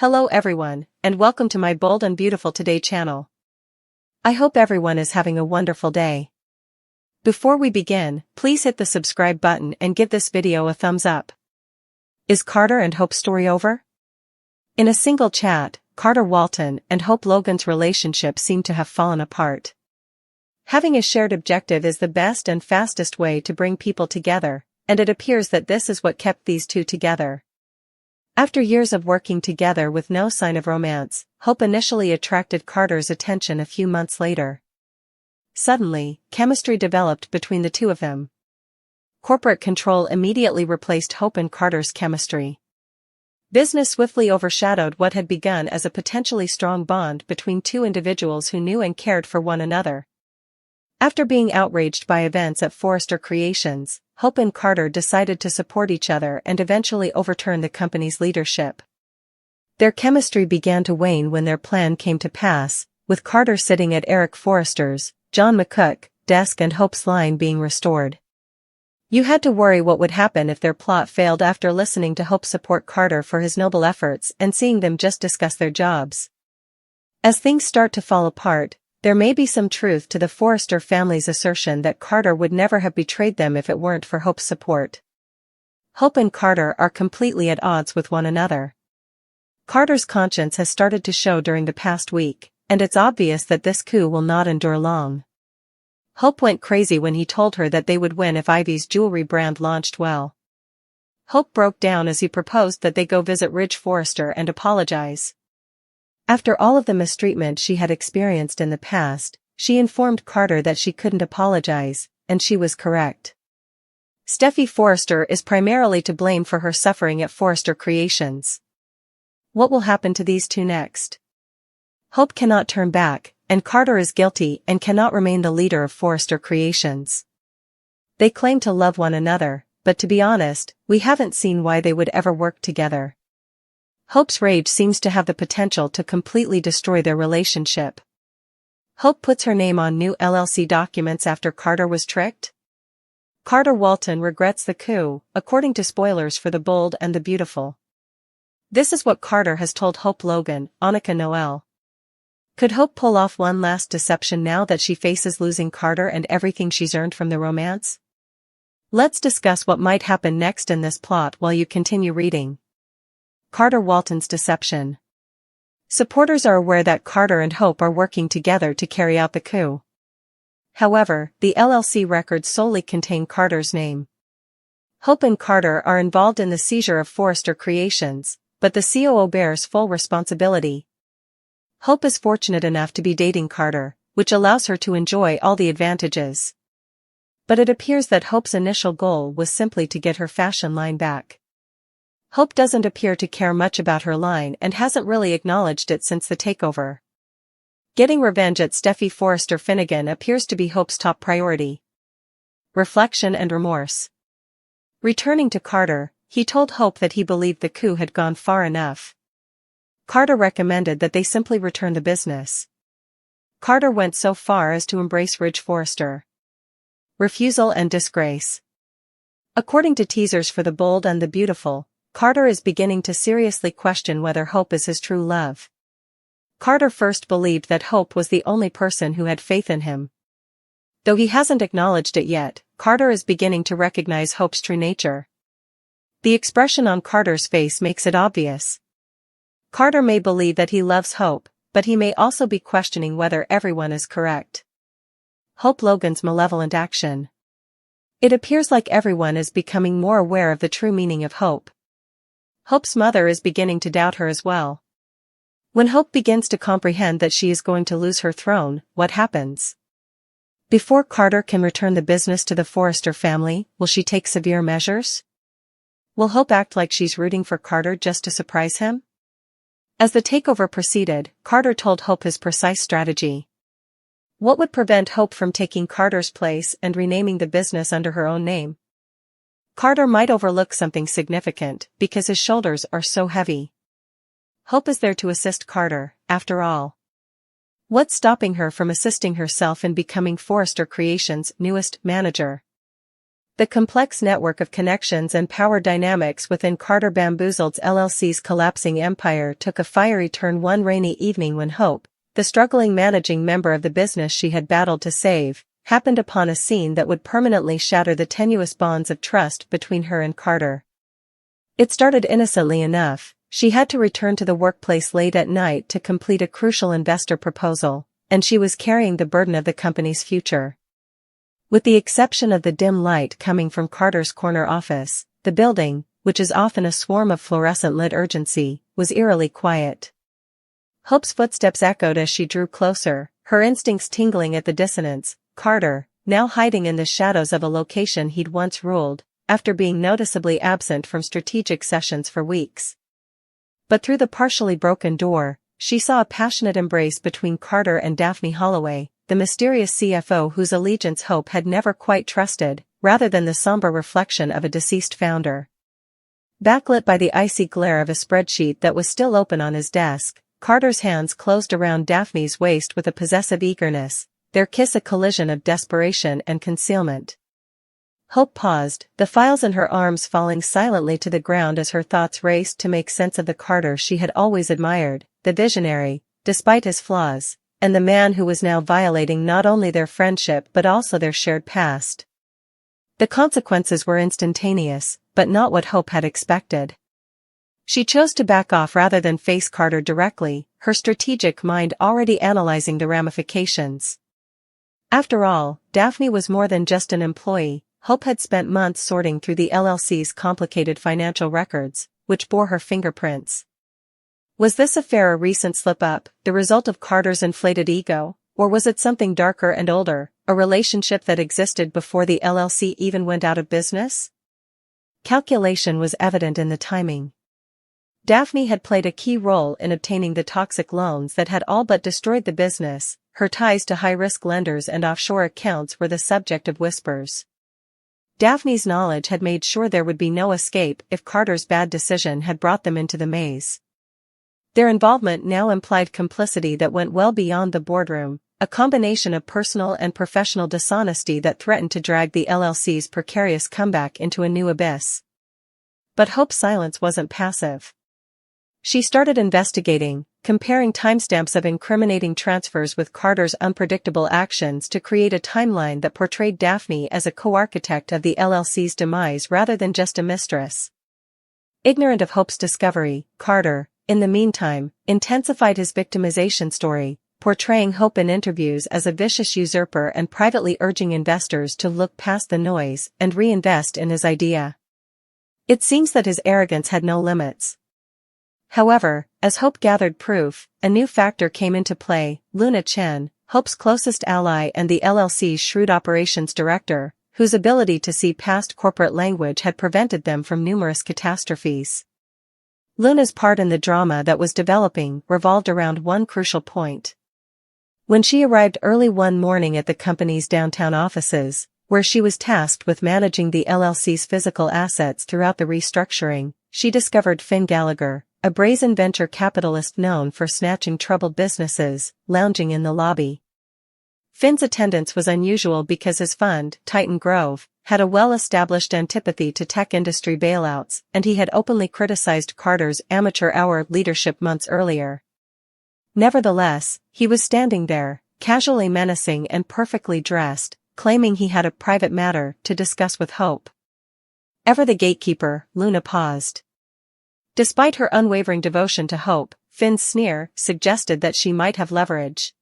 Hello everyone, and welcome to my Bold and Beautiful Today channel. I hope everyone is having a wonderful day. Before we begin, please hit the subscribe button and give this video a thumbs up. Is Carter and Hope's story over? In a single chat, Carter Walton and Hope Logan's relationship seemed to have fallen apart. Having a shared objective is the best and fastest way to bring people together, and it appears that this is what kept these two together. After years of working together with no sign of romance, Hope initially attracted Carter's attention a few months later. Suddenly, chemistry developed between the two of them. Corporate control immediately replaced Hope and Carter's chemistry. Business swiftly overshadowed what had begun as a potentially strong bond between two individuals who knew and cared for one another. After being outraged by events at Forrester Creations, Hope and Carter decided to support each other and eventually overturn the company's leadership. Their chemistry began to wane when their plan came to pass, with Carter sitting at Eric Forrester's, John McCook, desk and Hope's line being restored. You had to worry what would happen if their plot failed after listening to Hope support Carter for his noble efforts and seeing them just discuss their jobs. As things start to fall apart, there may be some truth to the Forrester family's assertion that Carter would never have betrayed them if it weren't for Hope's support. Hope and Carter are completely at odds with one another. Carter's conscience has started to show during the past week, and it's obvious that this coup will not endure long. Hope went crazy when he told her that they would win if Ivy's jewelry brand launched well. Hope broke down as he proposed that they go visit Ridge Forrester and apologize. After all of the mistreatment she had experienced in the past, she informed Carter that she couldn't apologize, and she was correct. Steffy Forrester is primarily to blame for her suffering at Forrester Creations. What will happen to these two next? Hope cannot turn back, and Carter is guilty and cannot remain the leader of Forrester Creations. They claim to love one another, but to be honest, we haven't seen why they would ever work together. Hope's rage seems to have the potential to completely destroy their relationship. Hope puts her name on new LLC documents after Carter was tricked. Carter Walton regrets the coup, according to spoilers for The Bold and the Beautiful. This is what Carter has told Hope Logan, Annika Noel. Could Hope pull off one last deception now that she faces losing Carter and everything she's earned from the romance? Let's discuss what might happen next in this plot while you continue reading. Carter Walton's deception. Supporters are aware that Carter and Hope are working together to carry out the coup. However, the LLC records solely contain Carter's name. Hope and Carter are involved in the seizure of Forrester Creations, but the COO bears full responsibility. Hope is fortunate enough to be dating Carter, which allows her to enjoy all the advantages. But it appears that Hope's initial goal was simply to get her fashion line back. Hope doesn't appear to care much about her line and hasn't really acknowledged it since the takeover. Getting revenge at Steffy Forrester Finnegan appears to be Hope's top priority. Reflection and remorse. Returning to Carter, he told Hope that he believed the coup had gone far enough. Carter recommended that they simply return the business. Carter went so far as to embrace Ridge Forrester. Refusal and disgrace. According to teasers for The Bold and the Beautiful, Carter is beginning to seriously question whether Hope is his true love. Carter first believed that Hope was the only person who had faith in him. Though he hasn't acknowledged it yet, Carter is beginning to recognize Hope's true nature. The expression on Carter's face makes it obvious. Carter may believe that he loves Hope, but he may also be questioning whether everyone is correct. Hope Logan's malevolent action. It appears like everyone is becoming more aware of the true meaning of Hope. Hope's mother is beginning to doubt her as well. When Hope begins to comprehend that she is going to lose her throne, what happens? Before Carter can return the business to the Forrester family, will she take severe measures? Will Hope act like she's rooting for Carter just to surprise him? As the takeover proceeded, Carter told Hope his precise strategy. What would prevent Hope from taking Carter's place and renaming the business under her own name? Carter might overlook something significant because his shoulders are so heavy. Hope is there to assist Carter, after all. What's stopping her from assisting herself in becoming Forrester Creations' newest manager? The complex network of connections and power dynamics within Carter Bamboozled's LLC's collapsing empire took a fiery turn one rainy evening when Hope, the struggling managing member of the business she had battled to save, happened upon a scene that would permanently shatter the tenuous bonds of trust between her and Carter. It started innocently enough. She had to return to the workplace late at night to complete a crucial investor proposal, and she was carrying the burden of the company's future. With the exception of the dim light coming from Carter's corner office, the building, which is often a swarm of fluorescent-lit urgency, was eerily quiet. Hope's footsteps echoed as she drew closer, her instincts tingling at the dissonance. Carter, now hiding in the shadows of a location he'd once ruled, after being noticeably absent from strategic sessions for weeks. But through the partially broken door, she saw a passionate embrace between Carter and Daphne Holloway, the mysterious CFO whose allegiance Hope had never quite trusted, rather than the somber reflection of a deceased founder. Backlit by the icy glare of a spreadsheet that was still open on his desk, Carter's hands closed around Daphne's waist with a possessive eagerness, their kiss a collision of desperation and concealment. Hope paused, the files in her arms falling silently to the ground as her thoughts raced to make sense of the Carter she had always admired, the visionary, despite his flaws, and the man who was now violating not only their friendship but also their shared past. The consequences were instantaneous, but not what Hope had expected. She chose to back off rather than face Carter directly, her strategic mind already analyzing the ramifications. After all, Daphne was more than just an employee. Hope had spent months sorting through the LLC's complicated financial records, which bore her fingerprints. Was this affair a recent slip-up, the result of Carter's inflated ego, or was it something darker and older, a relationship that existed before the LLC even went out of business? Calculation was evident in the timing. Daphne had played a key role in obtaining the toxic loans that had all but destroyed the business. Her ties to high-risk lenders and offshore accounts were the subject of whispers. Daphne's knowledge had made sure there would be no escape if Carter's bad decision had brought them into the maze. Their involvement now implied complicity that went well beyond the boardroom, a combination of personal and professional dishonesty that threatened to drag the LLC's precarious comeback into a new abyss. But Hope's silence wasn't passive. She started investigating, comparing timestamps of incriminating transfers with Carter's unpredictable actions to create a timeline that portrayed Daphne as a co-architect of the LLC's demise rather than just a mistress. Ignorant of Hope's discovery, Carter, in the meantime, intensified his victimization story, portraying Hope in interviews as a vicious usurper and privately urging investors to look past the noise and reinvest in his idea. It seems that his arrogance had no limits. However, as Hope gathered proof, a new factor came into play. Luna Chen, Hope's closest ally and the LLC's shrewd operations director, whose ability to see past corporate language had prevented them from numerous catastrophes. Luna's part in the drama that was developing revolved around one crucial point. When she arrived early one morning at the company's downtown offices, where she was tasked with managing the LLC's physical assets throughout the restructuring, she discovered Finn Gallagher, a brazen venture capitalist known for snatching troubled businesses, lounging in the lobby. Finn's attendance was unusual because his fund, Titan Grove, had a well-established antipathy to tech industry bailouts, and he had openly criticized Carter's amateur hour leadership months earlier. Nevertheless, he was standing there, casually menacing and perfectly dressed, claiming he had a private matter to discuss with Hope. Ever the gatekeeper, Luna paused. Despite her unwavering devotion to Hope, Finn's sneer suggested that she might have leverage.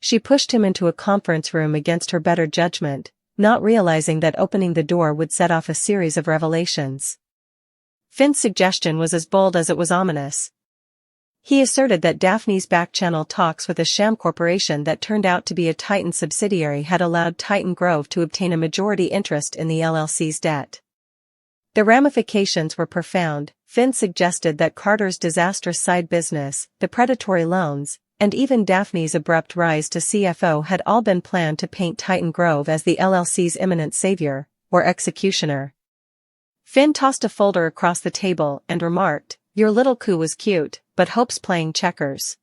She pushed him into a conference room against her better judgment, not realizing that opening the door would set off a series of revelations. Finn's suggestion was as bold as it was ominous. He asserted that Daphne's back-channel talks with a sham corporation that turned out to be a Titan subsidiary had allowed Titan Grove to obtain a majority interest in the LLC's debt. The ramifications were profound. Finn suggested that Carter's disastrous side business, the predatory loans, and even Daphne's abrupt rise to CFO had all been planned to paint Titan Grove as the LLC's imminent savior, or executioner. Finn tossed a folder across the table and remarked, "Your little coup was cute, but Hope's playing checkers."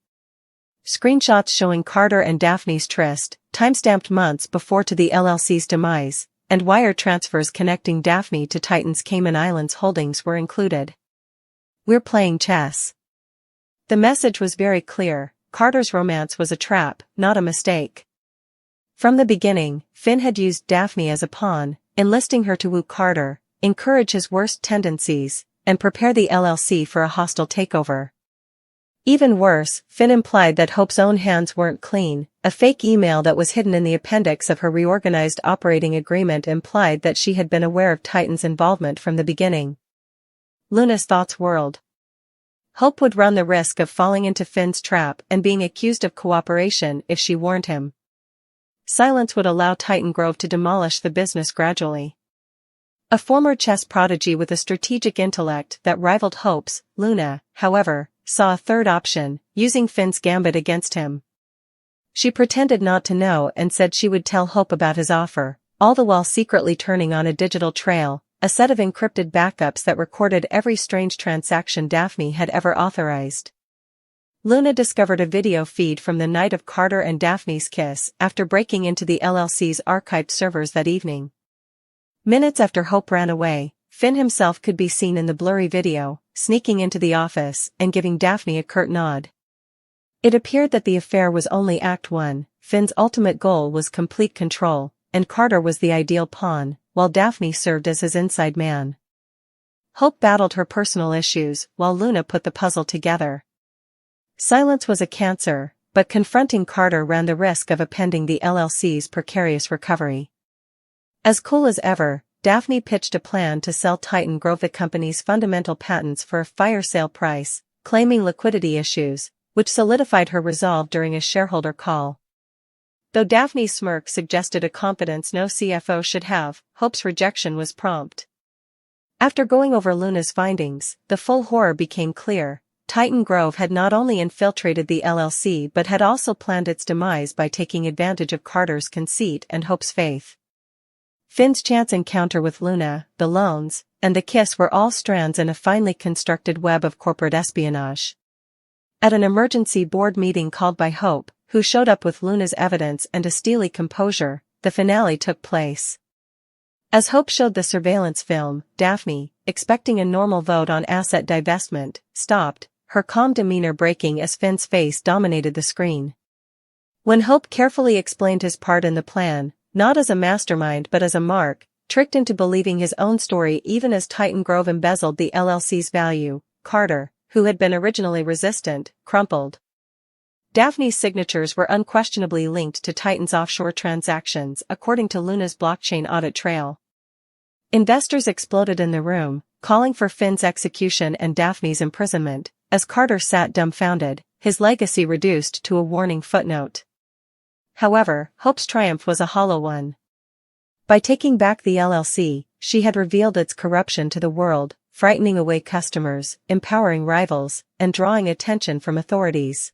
Screenshots showing Carter and Daphne's tryst, timestamped months before to the LLC's demise, and wire transfers connecting Daphne to Titan's Cayman Islands holdings were included. "We're playing chess." The message was very clear: Carter's romance was a trap, not a mistake. From the beginning, Finn had used Daphne as a pawn, enlisting her to woo Carter, encourage his worst tendencies, and prepare the LLC for a hostile takeover. Even worse, Finn implied that Hope's own hands weren't clean. A fake email that was hidden in the appendix of her reorganized operating agreement implied that she had been aware of Titan's involvement from the beginning. Luna's thoughts whirled. Hope would run the risk of falling into Finn's trap and being accused of cooperation if she warned him. Silence would allow Titan Grove to demolish the business gradually. A former chess prodigy with a strategic intellect that rivaled Hope's, Luna, however, saw a third option: using Finn's gambit against him. She pretended not to know and said she would tell Hope about his offer, all the while secretly turning on a digital trail, a set of encrypted backups that recorded every strange transaction Daphne had ever authorized. Luna discovered a video feed from the night of Carter and Daphne's kiss after breaking into the LLC's archived servers that evening. Minutes after Hope ran away, Finn himself could be seen in the blurry video, sneaking into the office and giving Daphne a curt nod. It appeared that the affair was only Act 1, Finn's ultimate goal was complete control, and Carter was the ideal pawn, while Daphne served as his inside man. Hope battled her personal issues, while Luna put the puzzle together. Silence was a cancer, but confronting Carter ran the risk of upending the LLC's precarious recovery. As cool as ever, Daphne pitched a plan to sell Titan Grove the company's fundamental patents for a fire sale price, claiming liquidity issues, which solidified her resolve during a shareholder call. Though Daphne's smirk suggested a confidence no CFO should have, Hope's rejection was prompt. After going over Luna's findings, the full horror became clear. Titan Grove had not only infiltrated the LLC but had also planned its demise by taking advantage of Carter's conceit and Hope's faith. Finn's chance encounter with Luna, the loans, and the kiss were all strands in a finely constructed web of corporate espionage. At an emergency board meeting called by Hope, who showed up with Luna's evidence and a steely composure, the finale took place. As Hope showed the surveillance film, Daphne, expecting a normal vote on asset divestment, stopped, her calm demeanor breaking as Finn's face dominated the screen. When Hope carefully explained his part in the plan, not as a mastermind but as a mark, tricked into believing his own story even as Titan Grove embezzled the LLC's value, Carter, who had been originally resistant, crumpled. Daphne's signatures were unquestionably linked to Titan's offshore transactions according to Luna's blockchain audit trail. Investors exploded in the room, calling for Finn's execution and Daphne's imprisonment, as Carter sat dumbfounded, his legacy reduced to a warning footnote. However, Hope's triumph was a hollow one. By taking back the LLC, she had revealed its corruption to the world, frightening away customers, empowering rivals, and drawing attention from authorities.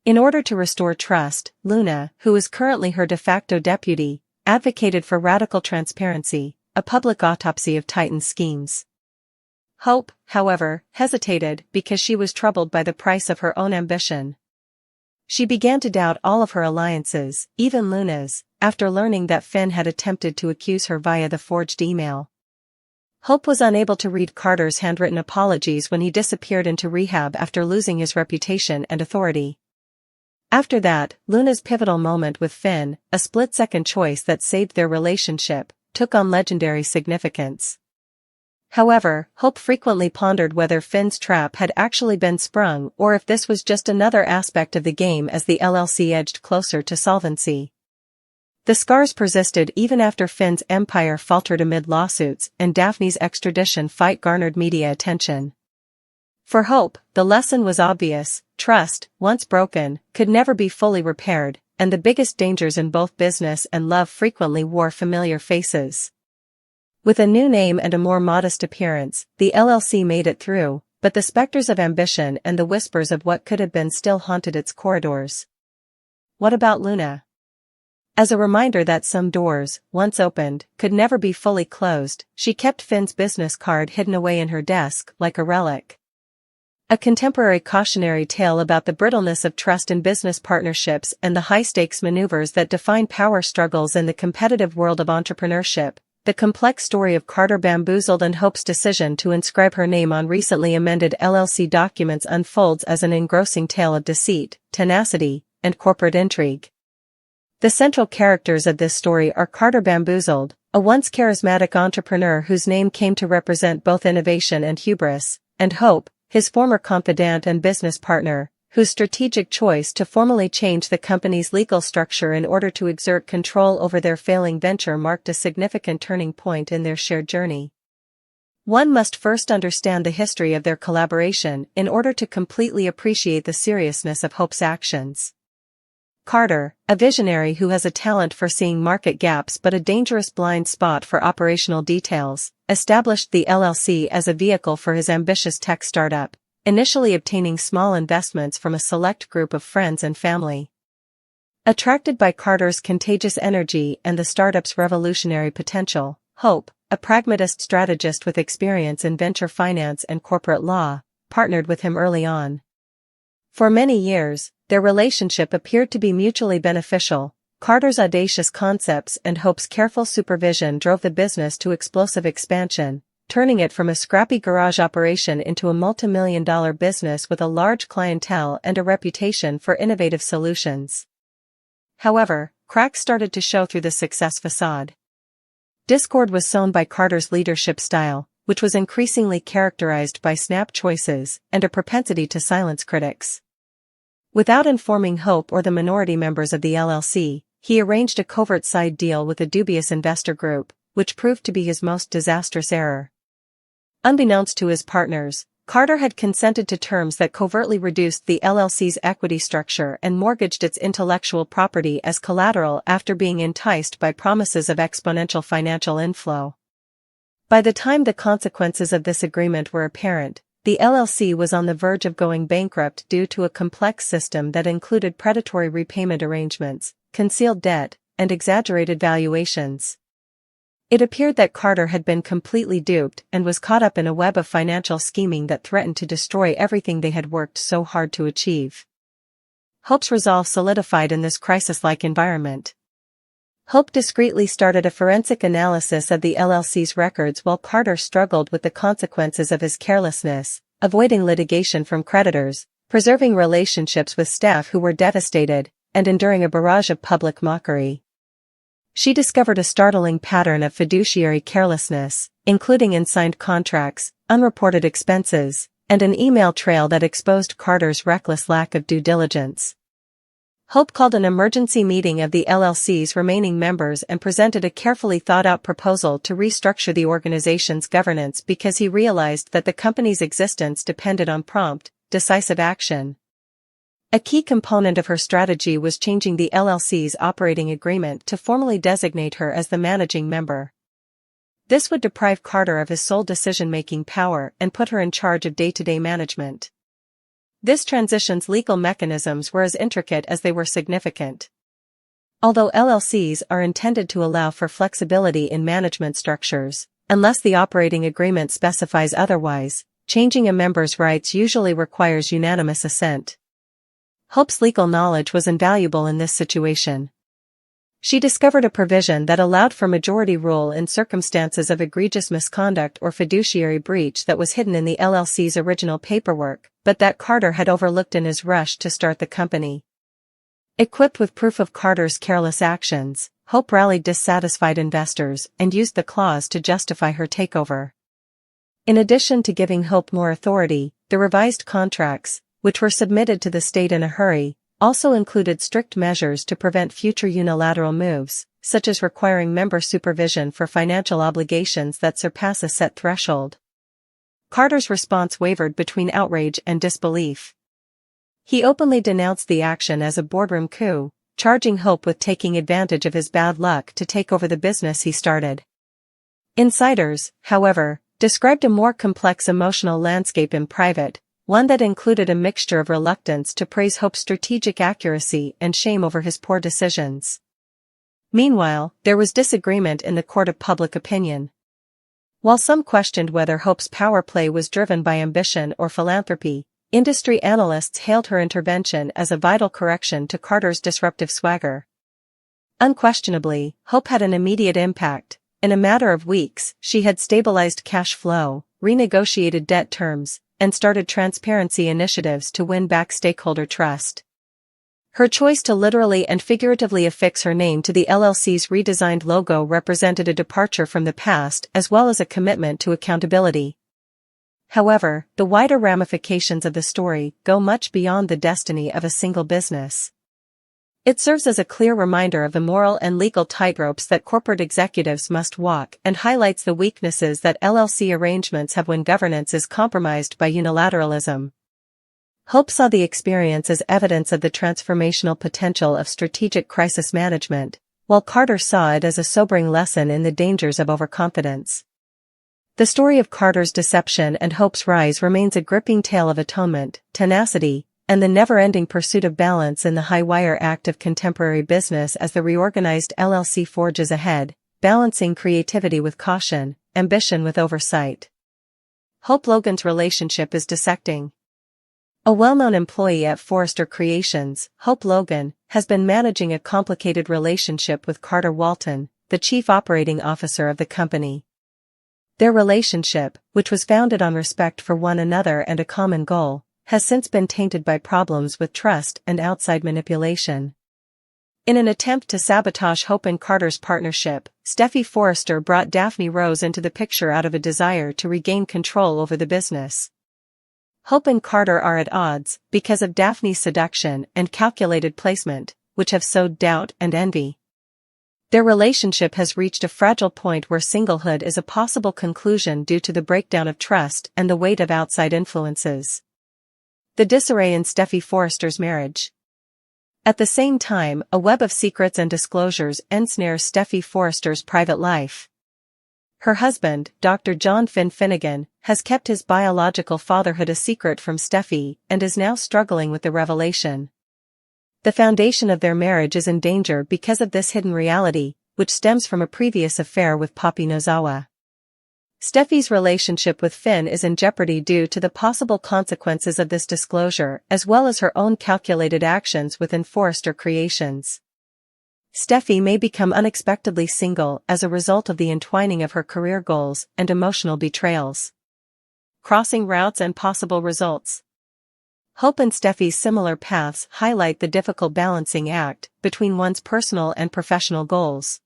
In order to restore trust, Luna, who is currently her de facto deputy, advocated for radical transparency, a public autopsy of Titan's schemes. Hope, however, hesitated because she was troubled by the price of her own ambition. She began to doubt all of her alliances, even Luna's, after learning that Finn had attempted to accuse her via the forged email. Hope was unable to read Carter's handwritten apologies when he disappeared into rehab after losing his reputation and authority. After that, Luna's pivotal moment with Finn, a split-second choice that saved their relationship, took on legendary significance. However, Hope frequently pondered whether Finn's trap had actually been sprung or if this was just another aspect of the game as the LLC edged closer to solvency. The scars persisted even after Finn's empire faltered amid lawsuits and Daphne's extradition fight garnered media attention. For Hope, the lesson was obvious: trust, once broken, could never be fully repaired, and the biggest dangers in both business and love frequently wore familiar faces. With a new name and a more modest appearance, the LLC made it through, but the specters of ambition and the whispers of what could have been still haunted its corridors. What about Luna? As a reminder that some doors, once opened, could never be fully closed, she kept Finn's business card hidden away in her desk like a relic. A contemporary cautionary tale about the brittleness of trust in business partnerships and the high-stakes maneuvers that define power struggles in the competitive world of entrepreneurship. The complex story of Carter Bamboozled and Hope's decision to inscribe her name on recently amended LLC documents unfolds as an engrossing tale of deceit, tenacity, and corporate intrigue. The central characters of this story are Carter Bamboozled, a once charismatic entrepreneur whose name came to represent both innovation and hubris, and Hope, his former confidant and business partner, whose strategic choice to formally change the company's legal structure in order to exert control over their failing venture marked a significant turning point in their shared journey. One must first understand the history of their collaboration in order to completely appreciate the seriousness of Hope's actions. Carter, a visionary who has a talent for seeing market gaps but a dangerous blind spot for operational details, established the LLC as a vehicle for his ambitious tech startup, initially obtaining small investments from a select group of friends and family. Attracted by Carter's contagious energy and the startup's revolutionary potential, Hope, a pragmatist strategist with experience in venture finance and corporate law, partnered with him early on. For many years, their relationship appeared to be mutually beneficial. Carter's audacious concepts and Hope's careful supervision drove the business to explosive expansion, turning it from a scrappy garage operation into a multi-million-dollar business with a large clientele and a reputation for innovative solutions. However, cracks started to show through the success facade. Discord was sown by Carter's leadership style, which was increasingly characterized by snap choices and a propensity to silence critics. Without informing Hope or the minority members of the LLC, he arranged a covert side deal with a dubious investor group, which proved to be his most disastrous error. Unbeknownst to his partners, Carter had consented to terms that covertly reduced the LLC's equity structure and mortgaged its intellectual property as collateral after being enticed by promises of exponential financial inflow. By the time the consequences of this agreement were apparent, the LLC was on the verge of going bankrupt due to a complex system that included predatory repayment arrangements, concealed debt, and exaggerated valuations. It appeared that Carter had been completely duped and was caught up in a web of financial scheming that threatened to destroy everything they had worked so hard to achieve. Hope's resolve solidified in this crisis-like environment. Hope discreetly started a forensic analysis of the LLC's records while Carter struggled with the consequences of his carelessness, avoiding litigation from creditors, preserving relationships with staff who were devastated, and enduring a barrage of public mockery. She discovered a startling pattern of fiduciary carelessness, including unsigned contracts, unreported expenses, and an email trail that exposed Carter's reckless lack of due diligence. Hope called an emergency meeting of the LLC's remaining members and presented a carefully thought-out proposal to restructure the organization's governance because he realized that the company's existence depended on prompt, decisive action. A key component of her strategy was changing the LLC's operating agreement to formally designate her as the managing member. This would deprive Carter of his sole decision-making power and put her in charge of day-to-day management. This transition's legal mechanisms were as intricate as they were significant. Although LLCs are intended to allow for flexibility in management structures, unless the operating agreement specifies otherwise, changing a member's rights usually requires unanimous assent. Hope's legal knowledge was invaluable in this situation. She discovered a provision that allowed for majority rule in circumstances of egregious misconduct or fiduciary breach that was hidden in the LLC's original paperwork, but that Carter had overlooked in his rush to start the company. Equipped with proof of Carter's careless actions, Hope rallied dissatisfied investors and used the clause to justify her takeover. In addition to giving Hope more authority, the revised contracts, which were submitted to the state in a hurry, also included strict measures to prevent future unilateral moves, such as requiring member supervision for financial obligations that surpass a set threshold. Carter's response wavered between outrage and disbelief. He openly denounced the action as a boardroom coup, charging Hope with taking advantage of his bad luck to take over the business he started. Insiders, however, described a more complex emotional landscape in private, one that included a mixture of reluctance to praise Hope's strategic accuracy and shame over his poor decisions. Meanwhile, there was disagreement in the court of public opinion. While some questioned whether Hope's power play was driven by ambition or philanthropy, Industry analysts hailed her intervention as a vital correction to Carter's disruptive swagger. Unquestionably, Hope had an immediate impact. In a matter of weeks, she had stabilized cash flow, renegotiated debt terms, and started transparency initiatives to win back stakeholder trust. Her choice to literally and figuratively affix her name to the LLC's redesigned logo represented a departure from the past as well as a commitment to accountability. However, the wider ramifications of the story go much beyond the destiny of a single business. It serves as a clear reminder of the moral and legal tightropes that corporate executives must walk and highlights the weaknesses that LLC arrangements have when governance is compromised by unilateralism. Hope saw the experience as evidence of the transformational potential of strategic crisis management, while Carter saw it as a sobering lesson in the dangers of overconfidence. The story of Carter's deception and Hope's rise remains a gripping tale of atonement, tenacity, and the never-ending pursuit of balance in the high-wire act of contemporary business as the reorganized LLC forges ahead, balancing creativity with caution, ambition with oversight. Hope Logan's relationship is dissecting. A well-known employee at Forrester Creations, Hope Logan, has been managing a complicated relationship with Carter Walton, the chief operating officer of the company. Their relationship, which was founded on respect for one another and a common goal, has since been tainted by problems with trust and outside manipulation. In an attempt to sabotage Hope and Carter's partnership, Steffy Forrester brought Daphne Rose into the picture out of a desire to regain control over the business. Hope and Carter are at odds because of Daphne's seduction and calculated placement, which have sowed doubt and envy. Their relationship has reached a fragile point where singlehood is a possible conclusion due to the breakdown of trust and the weight of outside influences. The disarray in Steffy Forrester's marriage. At the same time, a web of secrets and disclosures ensnares Steffy Forrester's private life. Her husband, Dr. John Finnegan, has kept his biological fatherhood a secret from Steffy and is now struggling with the revelation. The foundation of their marriage is in danger because of this hidden reality, which stems from a previous affair with Poppy Nozawa. Steffy's relationship with Finn is in jeopardy due to the possible consequences of this disclosure as well as her own calculated actions within Forrester Creations. Steffy may become unexpectedly single as a result of the entwining of her career goals and emotional betrayals. Crossing routes and possible results. Hope and Steffy's similar paths highlight the difficult balancing act between one's personal and professional goals.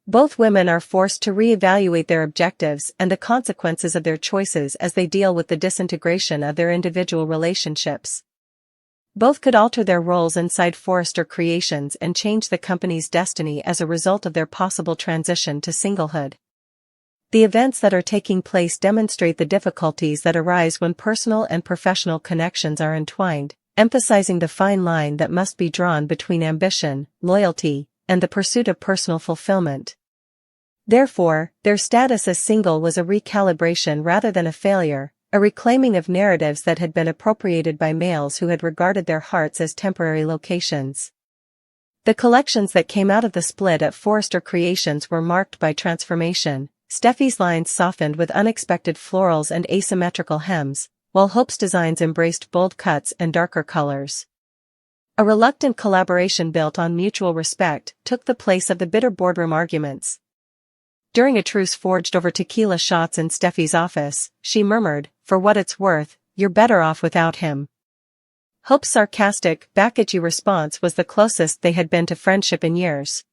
Both women are forced to re-evaluate their objectives and the consequences of their choices as they deal with the disintegration of their individual relationships. Both could alter their roles inside Forrester Creations and change the company's destiny as a result of their possible transition to singlehood. The events that are taking place demonstrate the difficulties that arise when personal and professional connections are entwined, emphasizing the fine line that must be drawn between ambition, loyalty, and the pursuit of personal fulfillment. Therefore, their status as single was a recalibration rather than a failure, a reclaiming of narratives that had been appropriated by males who had regarded their hearts as temporary locations. The collections that came out of the split at Forrester Creations were marked by transformation. Steffy's lines softened with unexpected florals and asymmetrical hems, while Hope's designs embraced bold cuts and darker colors. A reluctant collaboration built on mutual respect took the place of the bitter boardroom arguments. During a truce forged over tequila shots in Steffy's office, she murmured, "For what it's worth, you're better off without him." Hope's sarcastic, back at you response was the closest they had been to friendship in years.